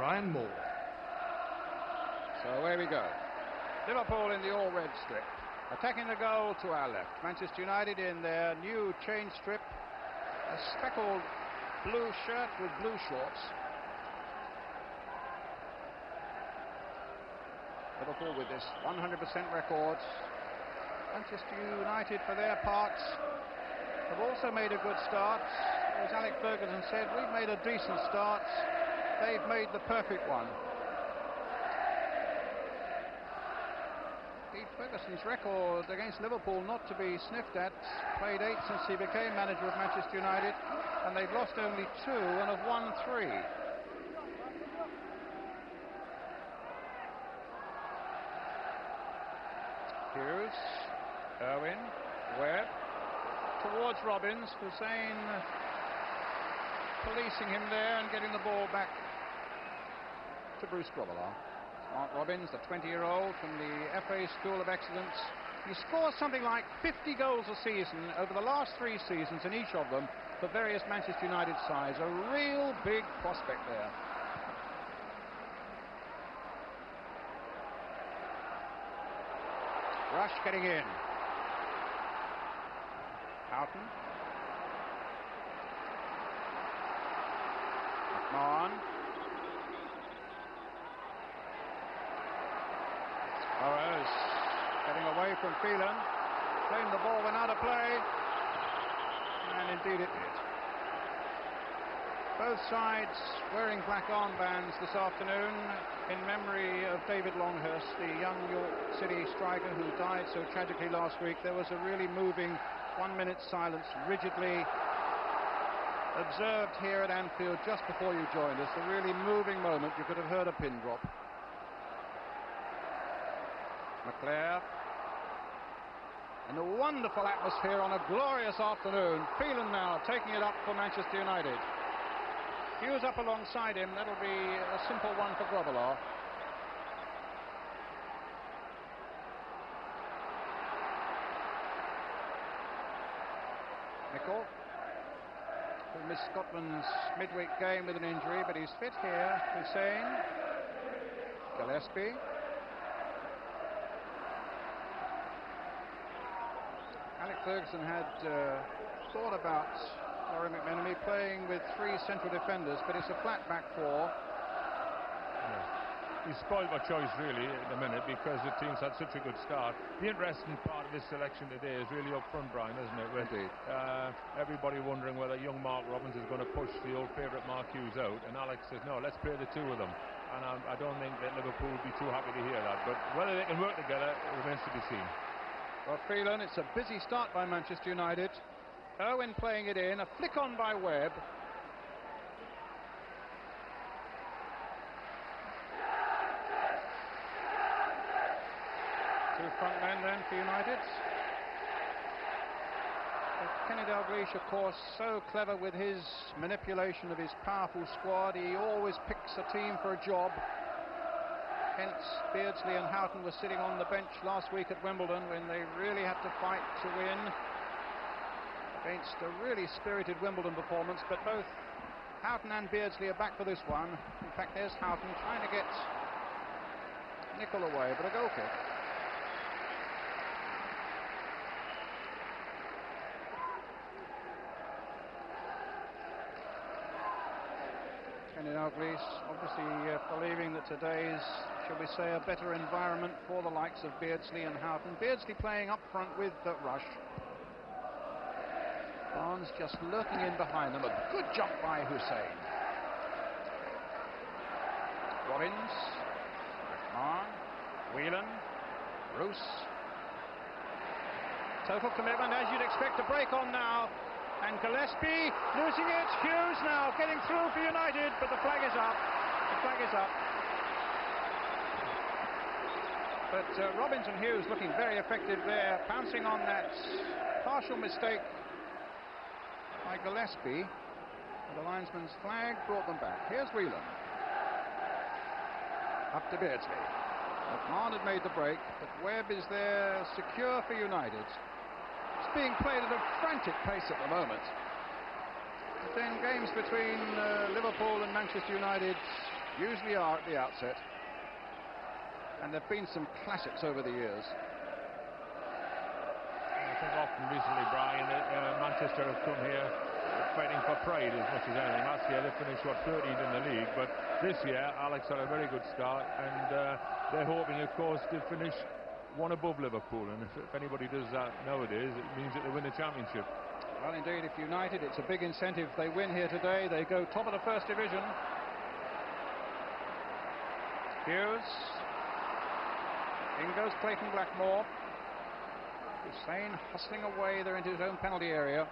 Brian Moore. So away we go. Liverpool in the all-red strip, attacking the goal to our left. Manchester United in their new change strip, a speckled blue shirt with blue shorts. Liverpool with this 100% record. Manchester United, for their parts, have also made a good start. As Alex Ferguson said, we've made a decent start. They've made the perfect one. Pete Ferguson's record against Liverpool not to be sniffed at. Played 8 since he became manager of Manchester United, and they've lost only 2 and have won 3. Hughes, Irwin, Webb, towards Robbins. Hussein policing him there and getting the ball back to Bruce Grobbelaar. Mark Robbins, the 20-year-old from the FA School of Excellence. He scores something like 50 goals a season over the last 3 seasons, in each of them for various Manchester United sides. A real big prospect there. Rush getting in. Houghton. McMahon. Burrows getting away from Phelan. Playing the ball went out of play. And indeed it did. Both sides wearing black armbands this afternoon in memory of David Longhurst, the young York City striker who died so tragically last week. There was a really moving 1-minute silence, rigidly observed here at Anfield just before you joined us. A really moving moment. You could have heard a pin drop. McClare. And a wonderful atmosphere on a glorious afternoon. Phelan now taking it up for Manchester United. Hughes up alongside him. That'll be a simple one for Grobbelaar. Nicol, who missed Scotland's midweek game with an injury, but he's fit here. Hussein, Gillespie. Alex Ferguson had thought about Laurie McMenemy playing with 3 central defenders, but it's a flat back 4. He's spoiled by choice really at the minute because the team's had such a good start. The interesting part of this selection today is really up front, Brian, isn't it? With everybody wondering whether young Mark Robbins is going to push the old favourite Mark Hughes out, and Alex says no, let's play the 2 of them. And I don't think that Liverpool would be too happy to hear that, but whether they can work together remains to be seen. Well, Phelan, it's a busy start by Manchester United. Irwin playing it in, a flick on by Webb. Two front men then for United. But Kenny Dalglish, of course, so clever with his manipulation of his powerful squad. He always picks a team for a job. Hence, Beardsley and Houghton were sitting on the bench last week at Wimbledon when they really had to fight to win against a really spirited Wimbledon performance. But both Houghton and Beardsley are back for this one. In fact, there's Houghton trying to get Nicol away, but a goal kick. Kenny Dalglish obviously believing that today's, shall we say, a better environment for the likes of Beardsley and Houghton. Beardsley playing up front with Rush. Barnes just lurking in behind them. A good jump by Hussein. Robbins, McMahon, Whelan, Bruce. Total commitment, as you'd expect, to break on now. And Gillespie losing it. Hughes now getting through for United, but the flag is up. The flag is up. But Robbins and Hughes looking very effective there, pouncing on that partial mistake by Gillespie. And the linesman's flag brought them back. Here's Whelan. Up to Beardsley. McMahon had made the break, but Webb is there secure for United. It's being played at a frantic pace at the moment. But then games between Liverpool and Manchester United Usually are at the outset. And there have been some classics over the years. I think often recently, Brian, Manchester have come here fighting for pride as much as anything. Last year they finished, 13th in the league, but this year Alex had a very good start, and they're hoping, of course, to finish one above Liverpool, and if anybody does that nowadays, it means that they win the championship. Well, indeed, if United, it's a big incentive. They win here today, they go top of the first division. Hughes. In goes Clayton Blackmore. Hussein hustling away there into his own penalty area.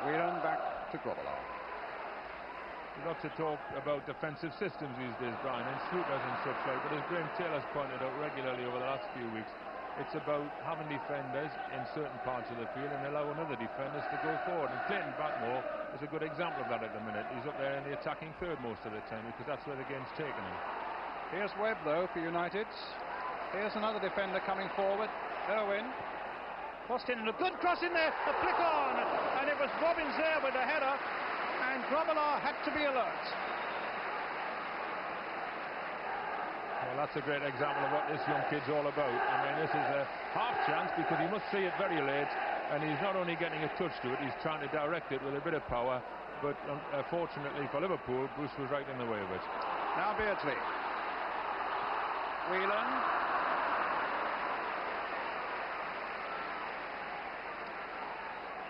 Whelan back to Grobbelaar. Lots of talk about defensive systems these days, Brian, and sweepers and such like, but as Graham Taylor's pointed out regularly over the last few weeks, it's about having defenders in certain parts of the field and allowing other defenders to go forward. And Clayton Blackmore is a good example of that at the minute. He's up there in the attacking third most of the time because that's where the game's taken him. Here's Webb, though, for United. Here's another defender coming forward. Irwin. Crossed in, and a good cross in there, a flick on, and it was Robbins there with the header, and Grobbelaar had to be alert. Well, that's a great example of what this young kid's all about. I mean, this is a half chance because he must see it very late, and he's not only getting a touch to it, he's trying to direct it with a bit of power, but fortunately for Liverpool, Bruce was right in the way of it. Now Beardsley. Whelan.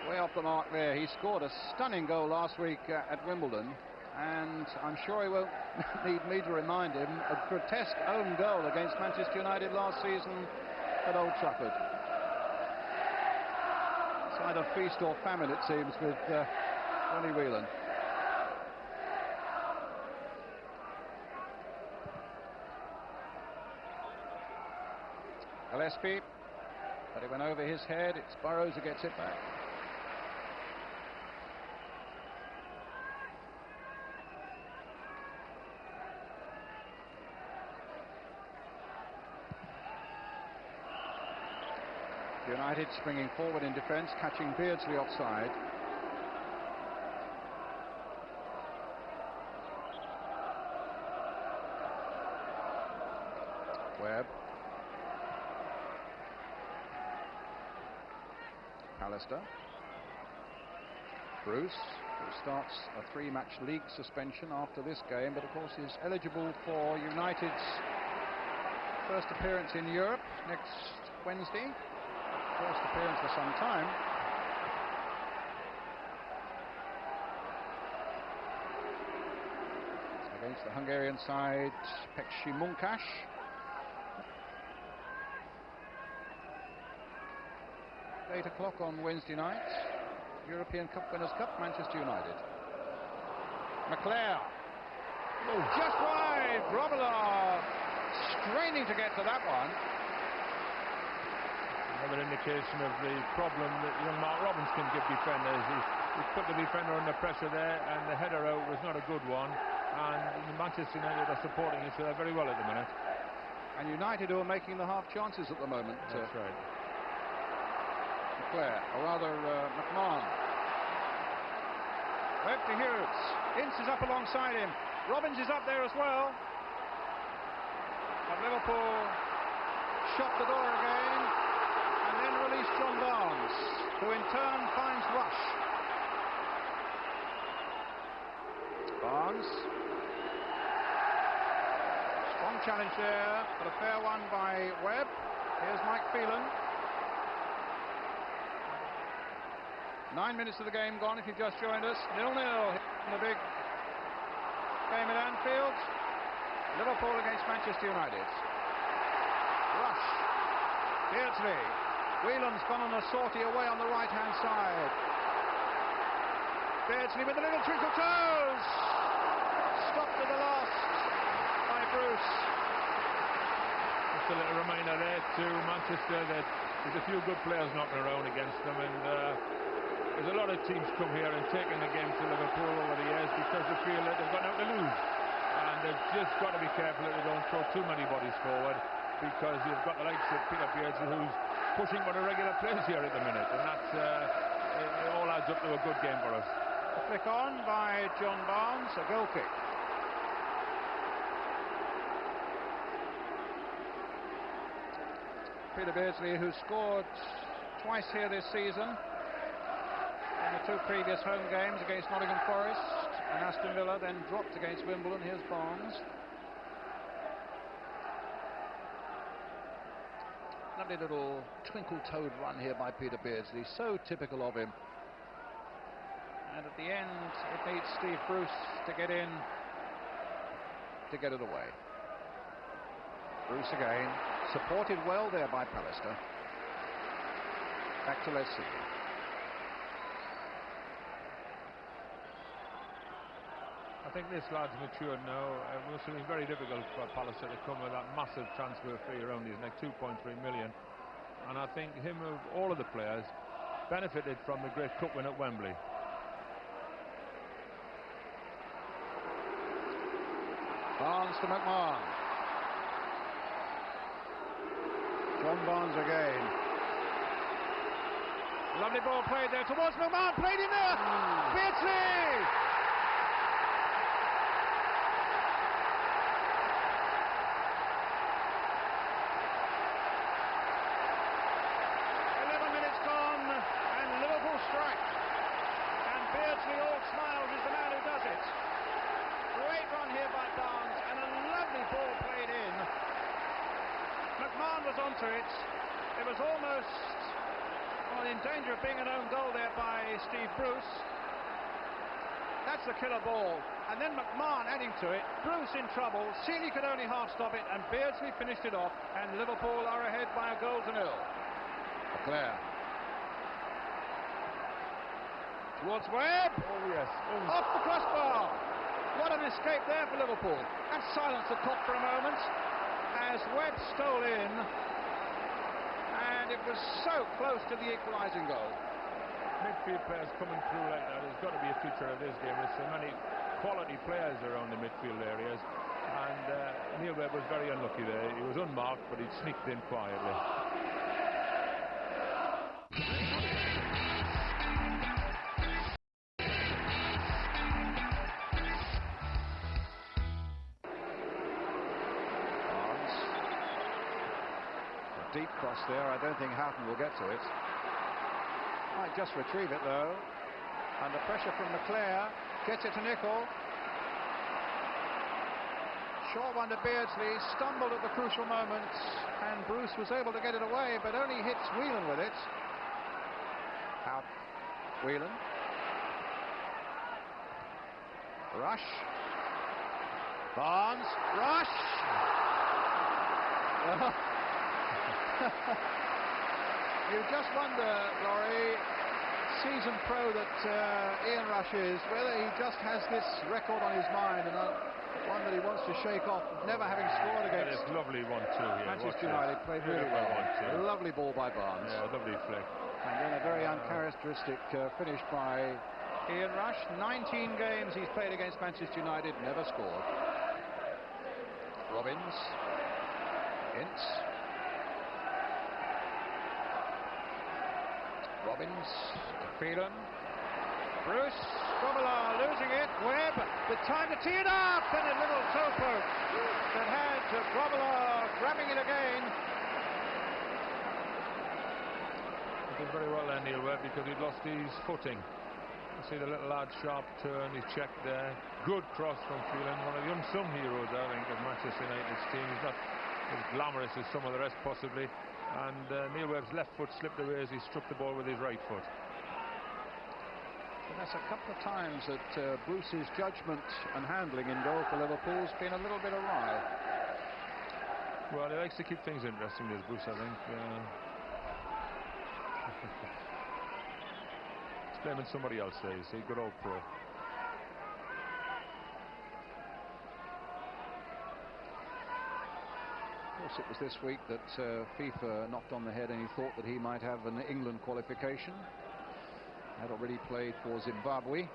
Way off the mark there. He scored a stunning goal last week at Wimbledon, and I'm sure he won't need me to remind him, a grotesque own goal against Manchester United last season at Old Trafford. It's either feast or famine, it seems, with Ronnie Whelan. Gillespie, but it went over his head. It's Burrows who gets it back. United springing forward in defence, catching Beardsley offside. Webb. Pallister. Bruce, who starts a 3-match league suspension after this game, but of course is eligible for United's first appearance in Europe next Wednesday. First appearance for some time. Against the Hungarian side, Pekshi Munkash. At 8 o'clock on Wednesday night, European Cup Winners' Cup, Manchester United. McClare. Oh, just wide. Grobbelaar straining to get to that one. Another indication of the problem that young Mark Robbins can give defenders. He put the defender under pressure there, and the header out was not a good one. And Manchester United are supporting each other very well at the minute. And United who are making the half chances at the moment. That's right. McClare, or rather McMahon. Webb to Hughes. Ince is up alongside him. Robbins is up there as well. But Liverpool shot the door again. And then release John Barnes, who in turn finds Rush. Barnes. Strong challenge there, but a fair one by Webb. Here's Mike Phelan. 9 minutes of the game gone if you've just joined us. 0-0 in the big game at Anfield. Liverpool against Manchester United. Rush. Beardsley. Whelan's gone on a sortie away on the right-hand side. Beardsley with a little twinkle toes. Stopped at the last by Bruce. Just a little reminder there to Manchester that there's a few good players knocking around against them, and there's a lot of teams come here and taken the game to Liverpool over the years because they feel that they've got nothing to lose. And they've just got to be careful that they don't throw too many bodies forward. because you've got the likes of Peter Beardsley who's pushing for the regular players here at the minute, and that's it all adds up to a good game for us. A flick on by John Barnes, a goal kick. Peter Beardsley, who scored twice here this season in the 2 previous home games against Nottingham Forest and Aston Villa, then dropped against Wimbledon. Here's Barnes. Lovely little twinkle-toed run here by Peter Beardsley, so typical of him. And at the end, it needs Steve Bruce to get in to get it away. Bruce again, supported well there by Pallister. Back to Leslie. I think this lad's matured now. It must have been very difficult for Pallister to come with that massive transfer fee around his neck, 2.3 million. And I think him, of all of the players, benefited from the great cup win at Wembley. Barnes to McMahon. John Barnes again. Lovely ball played there towards McMahon, played in there. Beardsley! 11 minutes gone, and Liverpool strike. And Beardsley, all smiles, is the man who does it. Great run here by Barnes, and a lovely ball played in. McMahon was onto it. It was almost in danger of being an own goal there by Steve Bruce. That's the killer ball. And then McMahon adding to it. Bruce in trouble. Seeley could only half stop it, and Beardsley finished it off. And Liverpool are ahead by a goal to 0. Leclerc. Towards Webb. Oh yes. Oh. Off the crossbar. What an escape there for Liverpool. And silence the clock for a moment as Webb stole in, and it was so close to the equalising goal. Midfield players coming through like that has got to be a feature of this game. There's so many quality players around the midfield areas, and Neil Webb was very unlucky there. He was unmarked, but he sneaked in quietly. Deep cross there. I don't think Houghton will get to it. Might just retrieve it though. Under pressure from Leclerc. Gets it to Nicol. Short one to Beardsley. Stumbled at the crucial moment, and Bruce was able to get it away, but only hits Whelan with it. Houghton. Whelan. Rush. Barnes. Rush. You just wonder, Laurie, seasoned pro that Ian Rush is, whether he just has this record on his mind and one that he wants to shake off, never having scored against lovely 1-2 here. Manchester United. Played really well. A lovely ball by Barnes. Yeah, lovely flick. And then a very uncharacteristic finish by Ian Rush. 19 games he's played against Manchester United, never scored. Robbins. Ince. Robbins to Phelan. Bruce, Grobbelaar losing it. Webb with time to tee it up, and a little toe poke that had Grobbelaar grabbing it again. He did very well there, Neil Webb, because he'd lost his footing. You see the little lad sharp turn, he's checked there. Good cross from Phelan, one of the unsung heroes, I think, of Manchester United's team. He's not as glamorous as some of the rest, possibly. And Neil Webb's left foot slipped away as he struck the ball with his right foot. And that's a couple of times that Bruce's judgment and handling in goal for Liverpool's been a little bit awry. Well, he likes to keep things interesting, does Bruce, I think. He's blaming somebody else there, you see, good old pro. Of course, it was this week that FIFA knocked on the head any thought that he might have an England qualification. Had already played for Zimbabwe.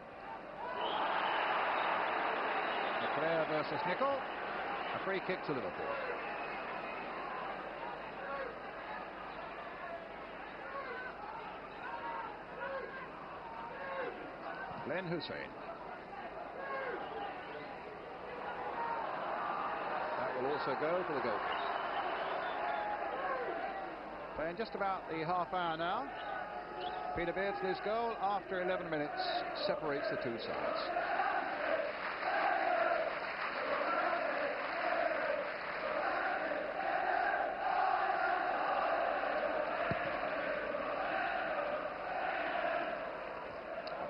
Leclerc versus Nicol. A free kick to Liverpool. Glenn Hussein. That will also go for the goal. Playing just about the half hour now. Peter Beardsley's goal after 11 minutes separates the two sides.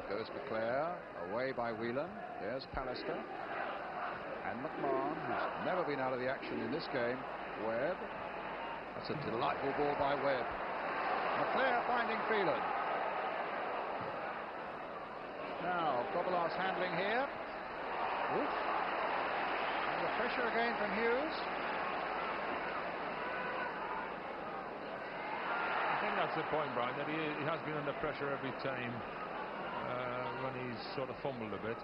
Goes McClare, away by Whelan. There's Pallister. And McMahon, who's never been out of the action in this game. Webb. That's a delightful ball by Webb. McClare finding Phelan. Now, Kovalov's handling here. Oof. And the pressure again from Hughes. I think that's the point, Brian, that he has been under pressure every time when he's sort of fumbled a bit.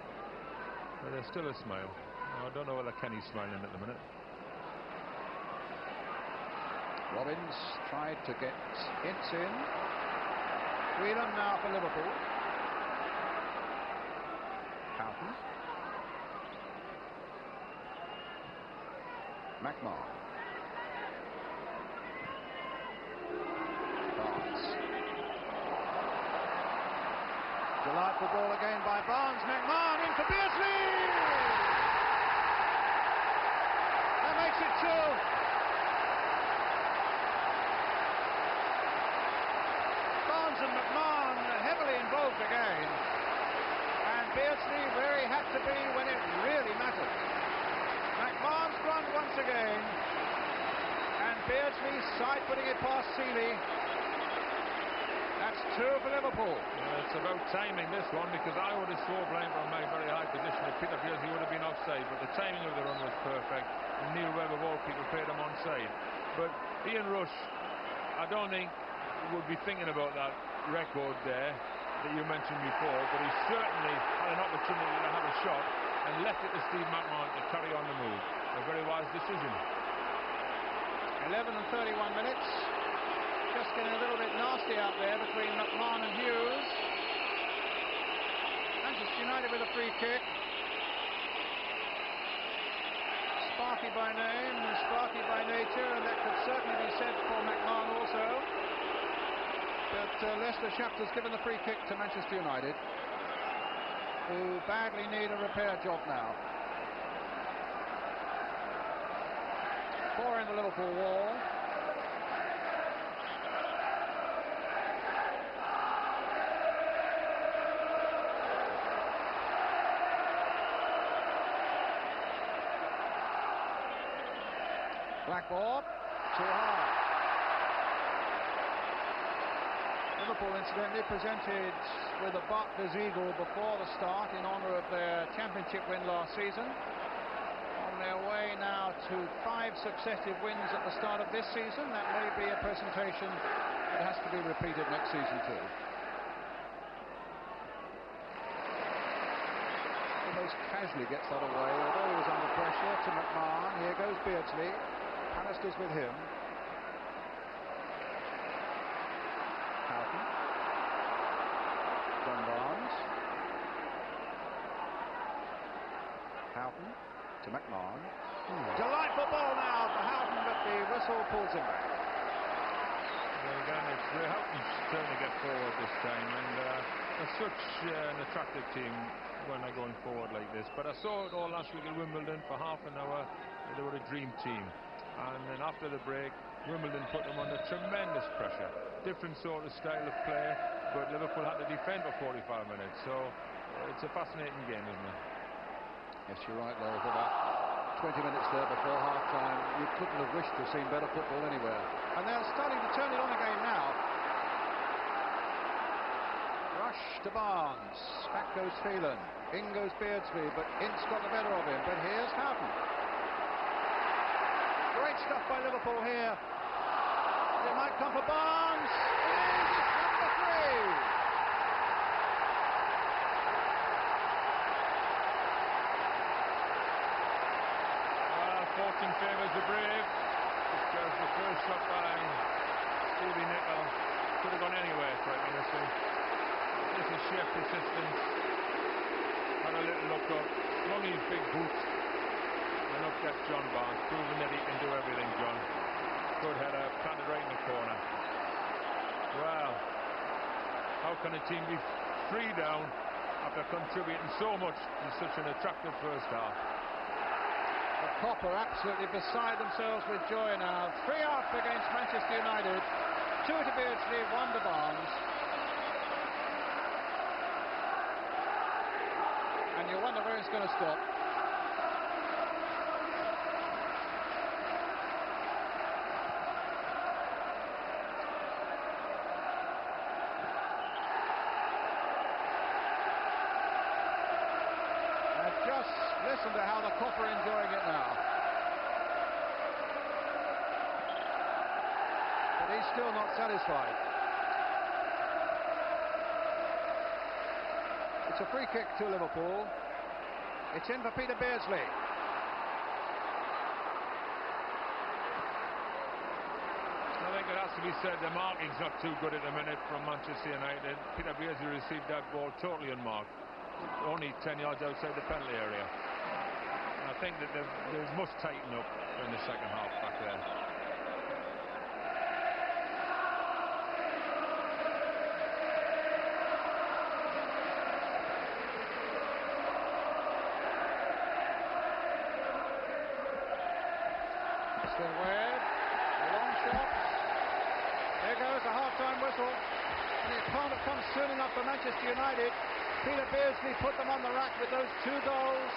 But there's still a smile. I don't know whether Kenny's smiling at the minute. Robbins tried to get Ince in. Whelan now for Liverpool. Houghton. McMahon. Barnes. Delightful ball again by Barnes. McMahon into Beardsley. That makes it 2. And McMahon heavily involved again, and Beardsley where he had to be when it really mattered. McMahon's run once again, and Beardsley side-putting it past Seeley. That's 2 for Liverpool. It's about timing, this one, because I would have swore blame from my very high position if Peter Beardsley would have been offside, but the timing of the run was perfect, and Neil Webb of all people played him onside. But Ian Rush, I don't think would be thinking about that record there that you mentioned before, but he certainly had an opportunity to have a shot and left it to Steve McMahon to carry on the move. A very wise decision. 11 and 31 minutes. Just getting a little bit nasty out there between McMahon and Hughes. Manchester United with a free kick. Sparky by name, Sparky by nature, and that could certainly be said for McMahon also. But Leicester Shafter's given the free kick to Manchester United, who badly need a repair job now. 4 in the Liverpool wall. Black ball, too high. Liverpool incidentally presented with a Barclays Eagle before the start in honour of their championship win last season. On their way now to 5 successive wins at the start of this season. That may be a presentation that has to be repeated next season too. Almost casually gets that away, although he was under pressure, to McMahon. Here goes Beardsley. Pallister's with him. Houghton. John Barnes. Houghton to McMahon. Delightful ball now for Houghton, but the whistle pulls him back. Well, again, it's Houghton certainly get forward this time, and they're such an attractive team when they're going forward like this. But I saw it all last week at Wimbledon for half an hour. They were a dream team. And then after the break, Wimbledon put them under tremendous pressure. Different sort of style of play, but Liverpool had to defend for 45 minutes. So it's a fascinating game, isn't it? Yes, you're right, Lowell. For about 20 minutes there before half-time, you couldn't have wished to have seen better football anywhere. And they're starting to turn it on again now. Rush to Barnes. Back goes Phelan. In goes Beardsley, but Ince got the better of him. But here's Houghton. Great stuff by Liverpool here. It might come for Barnes. It's number 3. Fortune favours the brave, because the first shot by Stevie Nicol could have gone anywhere, quite honestly. This is sheer persistence. a little look up, flung his big boot, and up gets John Barnes, proving that he can do everything, John. Good header, planted right in the corner. Well, how can a team be 3 down after contributing so much in such an attractive first half? The Cop are absolutely beside themselves with joy now. 3 up against Manchester United. 2 to Beardsley, 1 to Barnes. And you wonder where it's going to stop. Just listen to how the Cop are enjoying it now. But he's still not satisfied. It's a free kick to Liverpool. It's in for Peter Beardsley. I think it has to be said, the marking's not too good at the minute from Manchester United. Peter Beardsley received that ball totally unmarked, only 10 yards outside the penalty area. And I think that they must tighten up in the second half back there. Still Webb, long shot. There goes the half-time whistle. And it can't have come soon enough for Manchester United. Peter Beardsley put them on the rack with those 2 goals,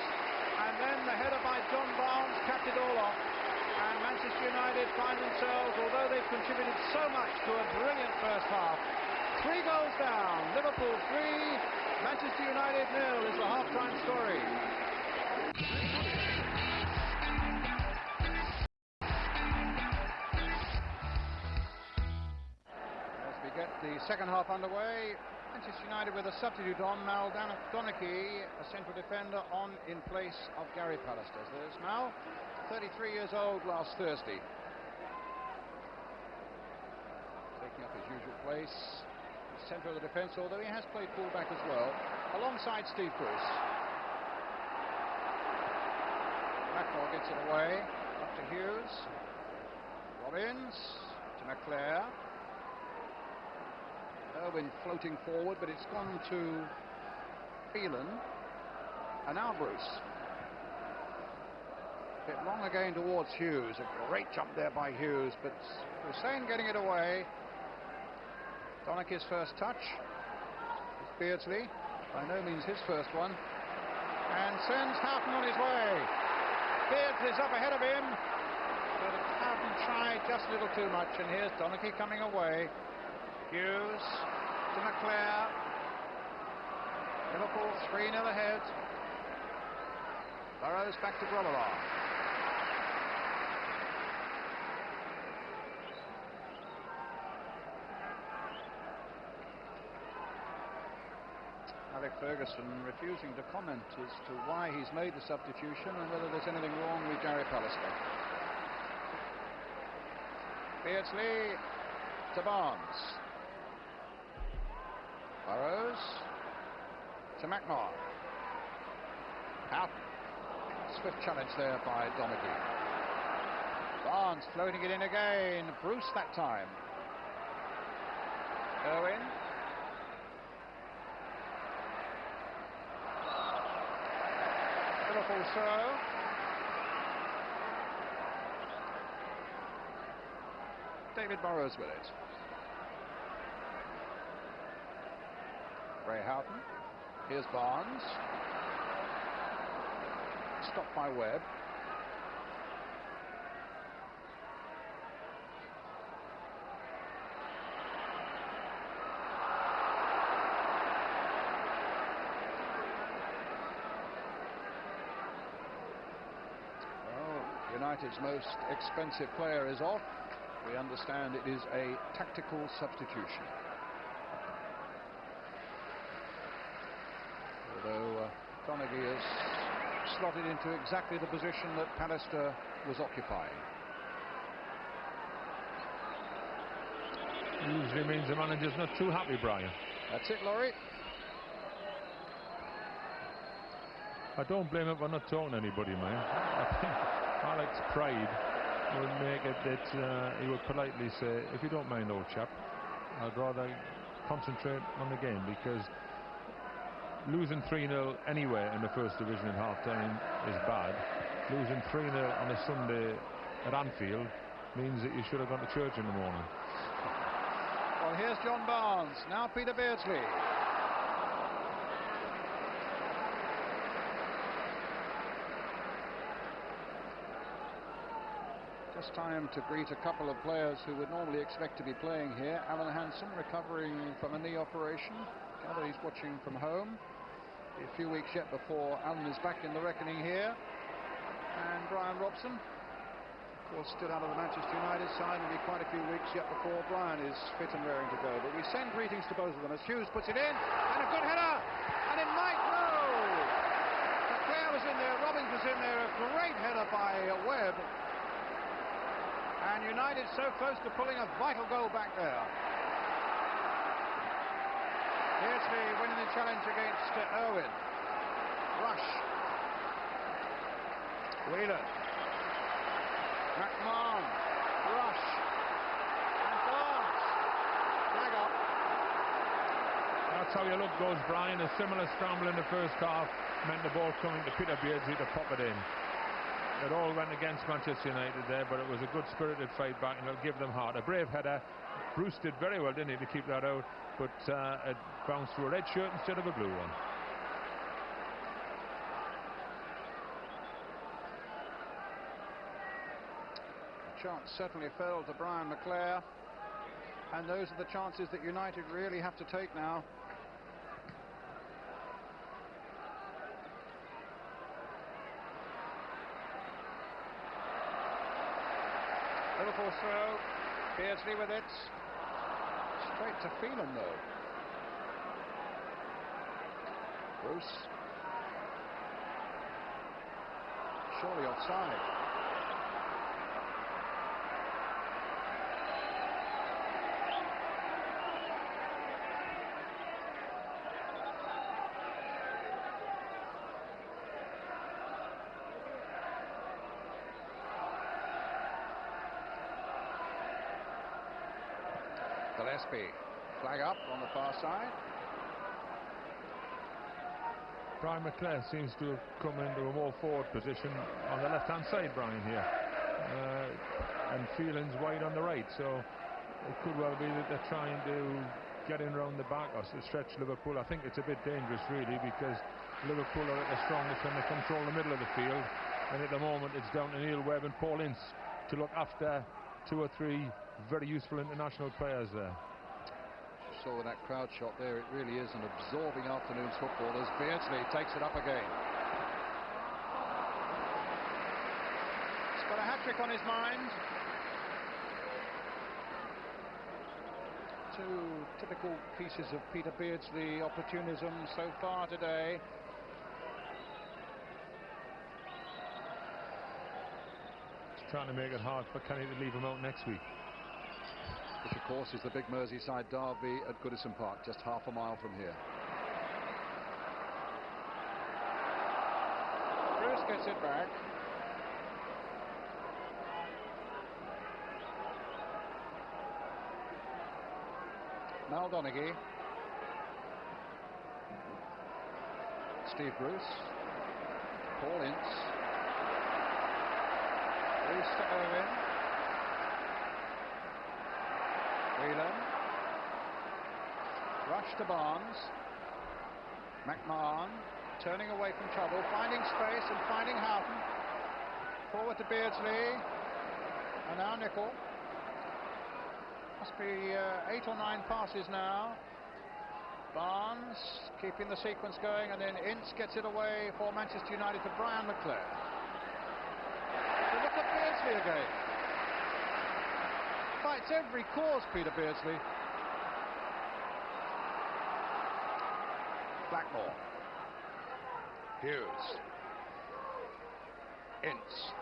and then the header by John Barnes capped it all off. And Manchester United find themselves, although they've contributed so much to a brilliant first half, 3 goals down. Liverpool 3, Manchester United 0 is the half-time story. As we get the second half underway, Manchester United with a substitute on, Mal Donachie, a central defender, on in place of Gary Pallister. There's Mal, 33 years old last Thursday. Taking up his usual place, centre of the defence, although he has played full-back as well, alongside Steve Bruce. McNair gets it away, up to Hughes. Robbins, to McClare. Irwin floating forward, but it's gone to Phelan, and now Bruce. A bit long again towards Hughes. A great jump there by Hughes, but Hussein getting it away. Donachie's first touch. It's Beardsley, by no means his first one, and sends Houghton on his way. Beardsley's up ahead of him, but Houghton tried just a little too much, and here's Donachie coming away. Hughes to McClare. Liverpool 3-0 ahead. Burrows back to Grobbelaar. Alec Ferguson refusing to comment as to why he's made the substitution and whether there's anything wrong with Gary Pallister. Beardsley to Barnes. Burrows to McNair. Out. Swift challenge there by Donachie. Barnes floating it in again. Bruce that time. Irwin. Liverpool throw. David Burrows with it. Ray Houghton. Here's Barnes. Stopped by Webb. Well, United's most expensive player is off. We understand it is a tactical substitution. Although Donachie has slotted into exactly the position that Pallister was occupying. Usually means the manager's not too happy, Brian. That's it, Laurie. I don't blame him for not talking to anybody, man. I think Alex's pride would make it that he would politely say, if you don't mind, old chap, I'd rather concentrate on the game, because losing 3-0 anywhere in the first division at half-time is bad. Losing 3-0 on a Sunday at Anfield means that you should have gone to church in the morning. Well, here's John Barnes, now Peter Beardsley. Just time to greet a couple of players who would normally expect to be playing here. Alan Hansen recovering from a knee operation. Gather he's watching from home. Be a few weeks yet before Alan is back in the reckoning here. And Brian Robson, of course, still out of the Manchester United side. It'll be quite a few weeks yet before Brian is fit and raring to go. But we send greetings to both of them as Hughes puts it in, and a good header, and it might go. Leclerc was in there, Robbins was in there, a great header by Webb. And United so close to pulling a vital goal back there. Beardsley winning the challenge against Irwin. Rush. Whelan. McMahon. Rush. And Barnes. Flag up. That's how your luck goes, Brian. A similar scramble in the first half meant the ball coming to Peter Beardsley to pop it in. It all went against Manchester United there, but it was a good spirited fight back, and it'll give them heart. A brave header. Bruce did very well, didn't he, to keep that out, but it bounced through a red shirt instead of a blue one. The chance certainly fell to Brian Leclerc, and those are the chances that United really have to take now. Liverpool throw, Beardsley with it, straight to Phelan though. Bruce, surely offside. Gillespie, flag up on the far side. Brian Leclerc seems to have come into a more forward position on the left-hand side, Brian, here. And Phelan's wide on the right, so it could well be that they're trying to get in around the back or stretch Liverpool. I think it's a bit dangerous, really, because Liverpool are at their strongest when they control the middle of the field, and at the moment it's down to Neil Webb and Paul Ince to look after 2 or 3 very useful international players there. Saw that crowd shot there, it really is an absorbing afternoon's football as Beardsley takes it up again. He's got a hat-trick on his mind. 2 typical pieces of Peter Beardsley opportunism so far today. He's trying to make it hard for Kenny to leave him out next week. Which, of course, is the big Merseyside derby at Goodison Park, just half a mile from here. Bruce gets it back. Mal Donaghy. Steve Bruce. Paul Ince. Bruce to Owen. Whelan. Rush to Barnes. McMahon turning away from trouble, finding space and finding Houghton. Forward to Beardsley. And now Nicol. Must be 8 or 9 passes now. Barnes keeping the sequence going, and then Ince gets it away for Manchester United to Brian Leclerc. So look at Beardsley again. Fights every cause, Peter Beardsley. Blackmore. Hughes. Ince.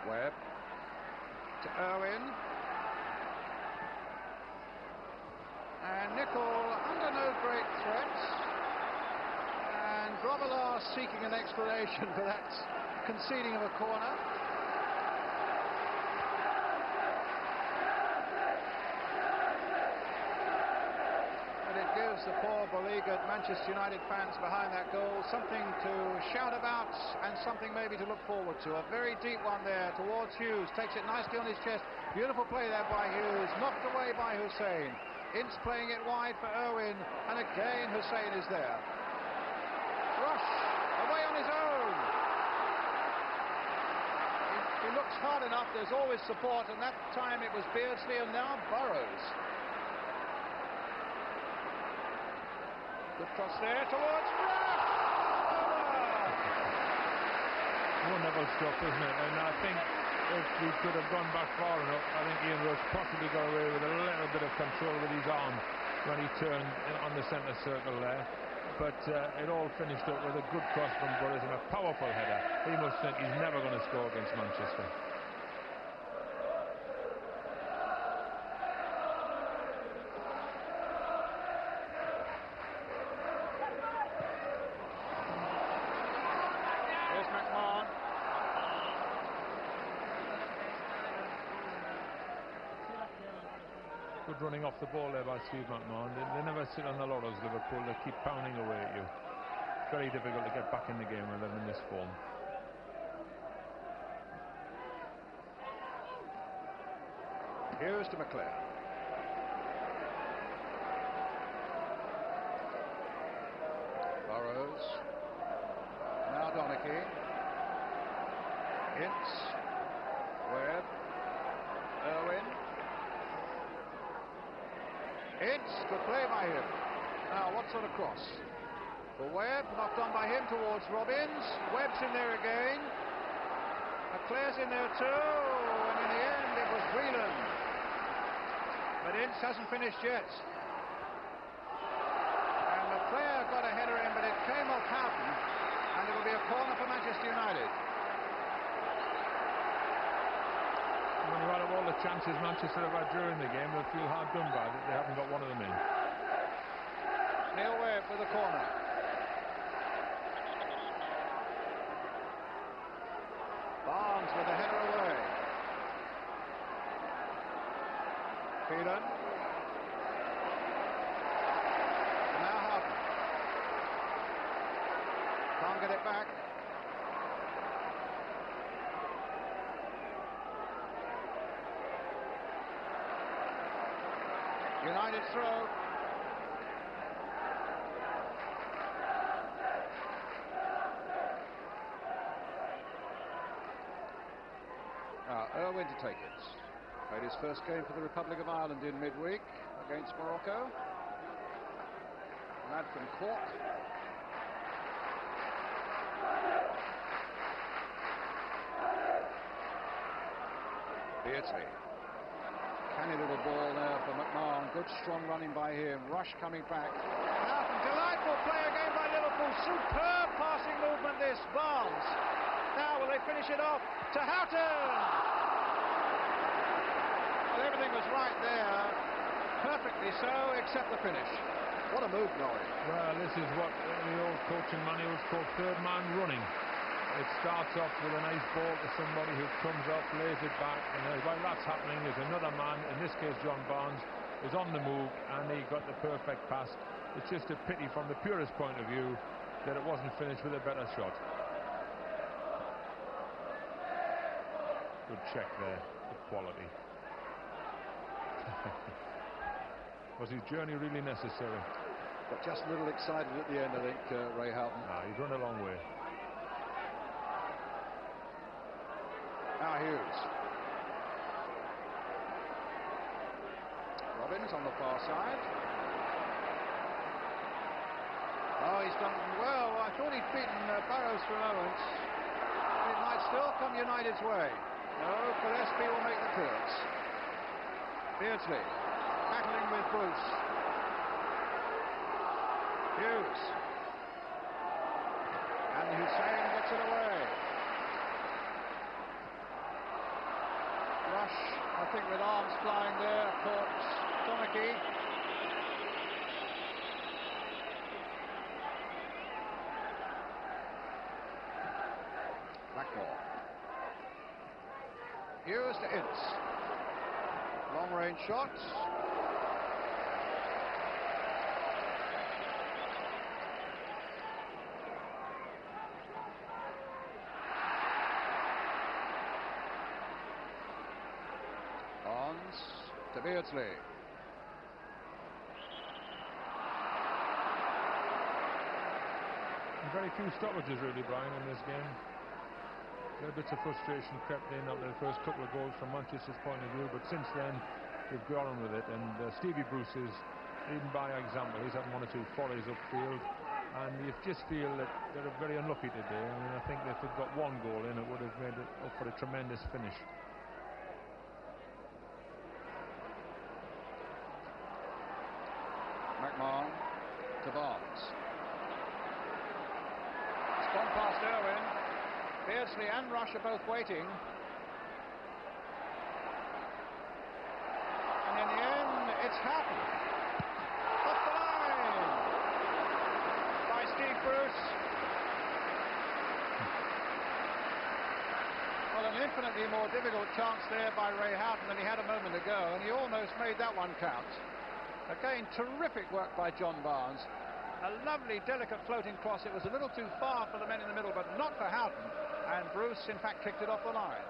Webb. To Irwin. And Nicol under no great threat. Grobbelaar seeking an explanation for that conceding of a corner. The poor beleaguered Manchester United fans behind that goal something to shout about and something maybe to look forward to. A very deep one there towards Hughes, takes it nicely on his chest. Beautiful play there by Hughes, knocked away by Hussein. Ince playing it wide for Irwin, and again Hussein is there. Rush away on his own. He looks hard enough, there's always support, and that time it was Beardsley and now Burrows. Good cross there towards Rush! Wonderful stuff, isn't it? And I think if we could have gone back far enough, I think Ian Rush possibly got away with a little bit of control with his arm when he turned on the centre circle there. But it all finished up with a good cross from Burrows and a powerful header. He must think he's never going to score against Manchester. Good running off the ball there by Steve McMahon. They never sit on the laurels, Liverpool. They keep pounding away at you. Very difficult to get back in the game with them in this form. Hughes to McClare. Burrows. Now Donachie. Ince. Webb. Irwin. Ince, good play by him. Now, what sort of cross? For Webb, knocked on by him towards Robbins. Webb's in there again. McClare's in there too, and in the end it was Whelan. But Ince hasn't finished yet. And McClare got a header in, but it came off Houghton, and it will be a corner for Manchester United. When you add up all the chances Manchester have had during the game, they'll feel hard done by that they haven't got one of them in. Neil Webb with the corner. Barnes with the header away. Phelan. Now Houghton. Can't get it back. United throw. Now Irwin to take it. Played his first game for the Republic of Ireland in midweek against Morocco. Lad from Cork. Beardsley. Canny little ball there for McMahon. Good strong running by him. Rush coming back. Houghton, delightful play again by Liverpool. Superb passing movement this. Barnes. Now will they finish it off to Houghton? Well, everything was right there. Perfectly so, except the finish. What a move, Norrie. Well, this is what the old coaching manuals call third man running. It starts off with a nice ball to somebody who comes up, lays it back, and while that's happening, there's another man, in this case John Barnes, is on the move, and he got the perfect pass. It's just a pity from the purest point of view that it wasn't finished with a better shot. Good check there, good quality. Was his journey really necessary? Got just a little excited at the end, I think, Ray Houghton. Nah, he's run a long way. Now Hughes. Robbins on the far side. Oh, he's done well. I thought he'd beaten Burrows for a moment. It might still come United's way. No, Gillespie will make the clearance. Beardsley battling with Bruce. Hughes. And Hussein gets it away. Rush, I think, with arms flying there, caught Donachie. Hughes to Ince. Long range shot. Bonds to Beardsley. Very few stoppages really, Brian, in this game. Little bits of frustration crept in after the first couple of goals from Manchester's point of view, but since then they've gone on with it, and Stevie Bruce is leading by example. He's had one or two follies upfield, and you just feel that they're very unlucky today. I mean, I think if they'd got one goal in, it would have made it up for a tremendous finish. McMahon to Bonds. It's gone past Irwin. Beardsley and Rush are both waiting. And in the end, it's happened. Off the line by Steve Bruce. Well, an infinitely more difficult chance there by Ray Houghton than he had a moment ago, and he almost made that one count. Again, terrific work by John Barnes. A lovely, delicate floating cross. It was a little too far for the men in the middle, but not for Houghton. And Bruce, in fact, kicked it off the line.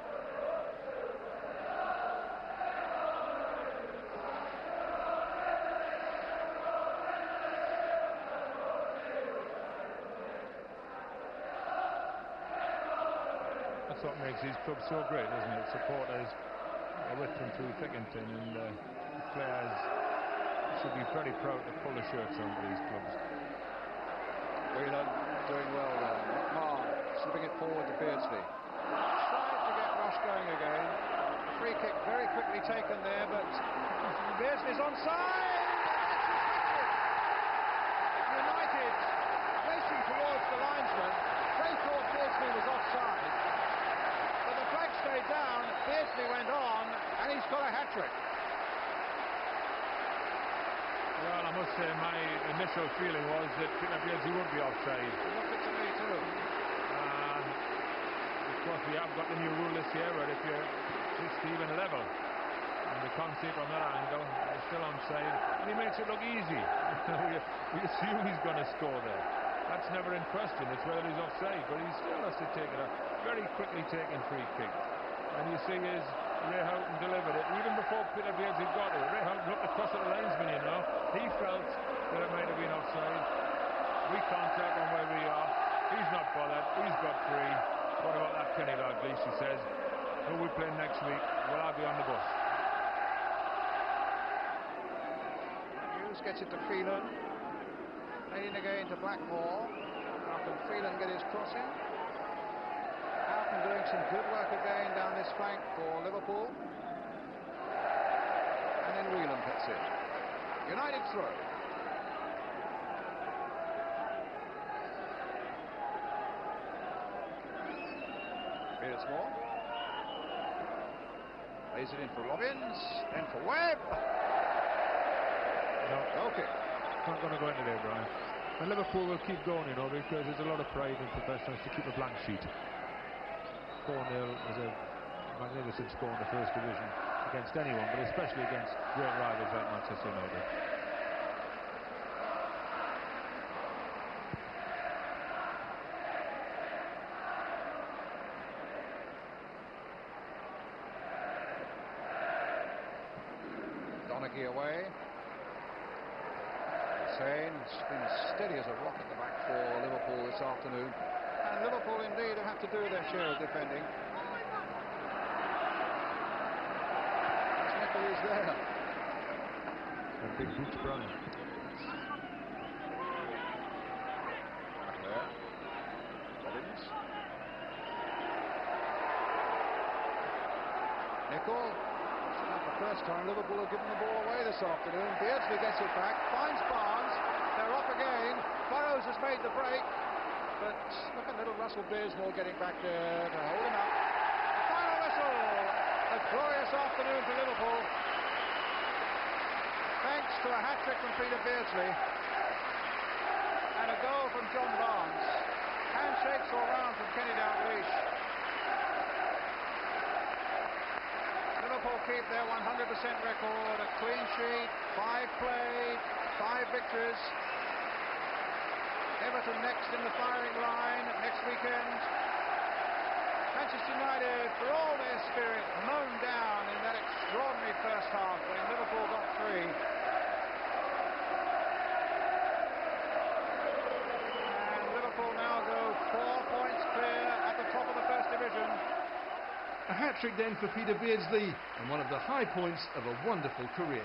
That's what makes these clubs so great, isn't it? Supporters are with them through thick and thin, and the players should be very proud to pull the shirts on for these clubs. Whelan doing well there. McMahon slipping it forward to Beardsley. Tried to get Rush going again. Free kick very quickly taken there, but Beardsley's onside. United racing towards the linesman. They thought Beardsley was offside, but the flag stayed down. Beardsley went on, and he's got a hat-trick. Well, I must say my initial feeling was that Peter Beardsley would be offside. It looked it to me too. Of course, we have got the new rule this year where if you're just even level and you can't see it from that angle, you're still onside. And he makes it look easy. we assume he's going to score there. That's never in question. It's whether he's offside, but he still has to take a very quickly taken free kick. And you see his Ray Houghton delivered it even before Peter Beardsley got it. Ray Houghton looked across at the linesman, you know. He felt that it might have been offside. We can't tell on where we are. He's not bothered. He's got free. What about that Kenny Dalglish? He says, who we play next week? Well, I'll be on the bus. Hughes gets it to Phelan. Heading again to Blackmore. How can Phelan get his crossing? Houghton doing some good work again down this flank for Liverpool. And then Whelan puts it. United throw. Beardsmore. Lays it in for Robbins, then for Webb. No. Okay. It's not going to go into there, Brian. And Liverpool will keep going, you know, because there's a lot of pride in professionals to keep a blank sheet. 4-0 is a magnificent score in the First Division against anyone, but especially against great rivals like Manchester United. Donaghy away. Hussein's been steady as a rock at the back for Liverpool this afternoon. And Liverpool indeed have to do their share of defending. Nickel is there. And big boots, Brian. There. Robbins. Nickel. It's not the first time Liverpool have given the ball away this afternoon. Beardsley gets it back, finds Barnes. They're off again. Burrows has made the break. But look at little Russell Beardsley getting back there to hold him up. The final whistle. A glorious afternoon for Liverpool. Thanks to a hat-trick from Peter Beardsley. And a goal from John Barnes. Handshakes all round from Kenny Dalglish. Liverpool keep their 100% record, a clean sheet, 5 played, 5 victories. Everton next in the firing line next weekend. Manchester United, for all their spirit, mown down in that extraordinary first half when Liverpool got 3. And Liverpool now go 4 points clear at the top of the First Division. A hat-trick then for Peter Beardsley, and one of the high points of a wonderful career.